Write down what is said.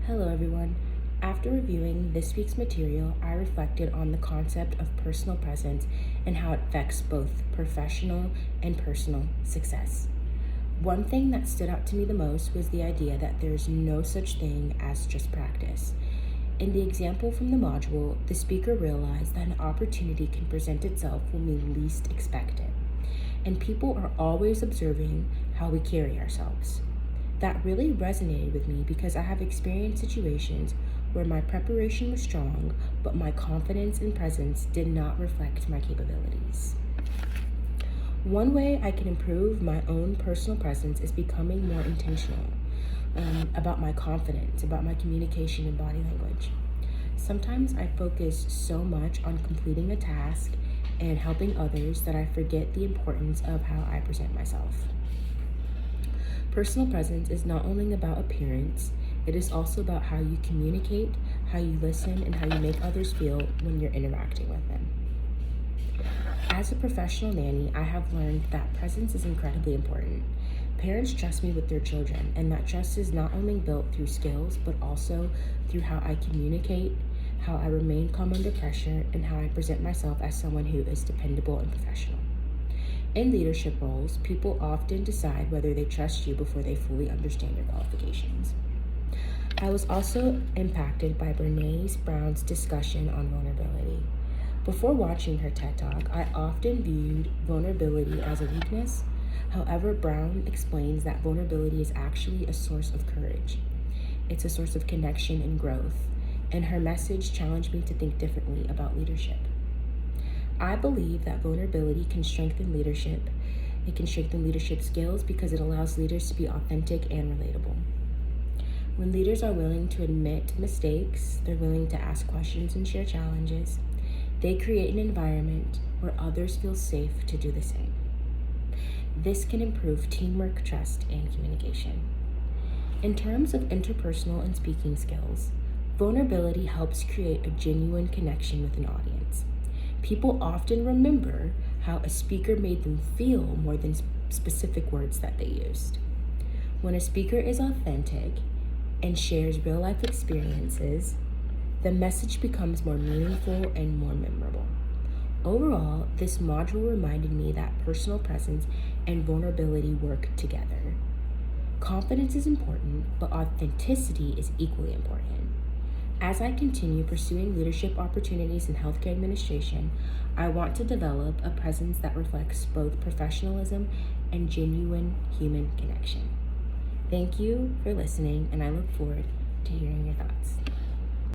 Hello, everyone. After reviewing this week's material, I reflected on the concept of personal presence and how it affects both professional and personal success. One thing that stood out to me the most was the idea that there's no such thing as just practice. In the example from the module, the speaker realized that an opportunity can present itself when we least expect it, and people are always observing how we carry ourselves. That really resonated with me because I have experienced situations where my preparation was strong, but my confidence and presence did not reflect my capabilities. One way I can improve my own personal presence is becoming more intentional about my confidence, about my communication and body language. Sometimes I focus so much on completing a task and helping others that I forget the importance of how I present myself. Personal presence is not only about appearance, it is also about how you communicate, how you listen, and how you make others feel when you're interacting with them. As a professional nanny, I have learned that presence is incredibly important. Parents trust me with their children, and that trust is not only built through skills, but also through how I communicate, how I remain calm under pressure, and how I present myself as someone who is dependable and professional. In leadership roles, people often decide whether they trust you before they fully understand your qualifications. I was also impacted by Brené Brown's discussion on vulnerability. Before watching her TED Talk, I often viewed vulnerability as a weakness. However, Brown explains that vulnerability is actually a source of courage. It's a source of connection and growth, and her message challenged me to think differently about leadership. I believe that vulnerability can strengthen leadership. It can strengthen leadership skills because it allows leaders to be authentic and relatable. When leaders are willing to admit mistakes, they're willing to ask questions and share challenges, they create an environment where others feel safe to do the same. This can improve teamwork, trust, and communication. In terms of interpersonal and speaking skills, vulnerability helps create a genuine connection with an audience. People often remember how a speaker made them feel more than specific words that they used. When a speaker is authentic and shares real-life experiences, the message becomes more meaningful and more memorable. Overall, this module reminded me that personal presence and vulnerability work together. Confidence is important, but authenticity is equally important. As I continue pursuing leadership opportunities in healthcare administration, I want to develop a presence that reflects both professionalism and genuine human connection. Thank you for listening, and I look forward to hearing your thoughts.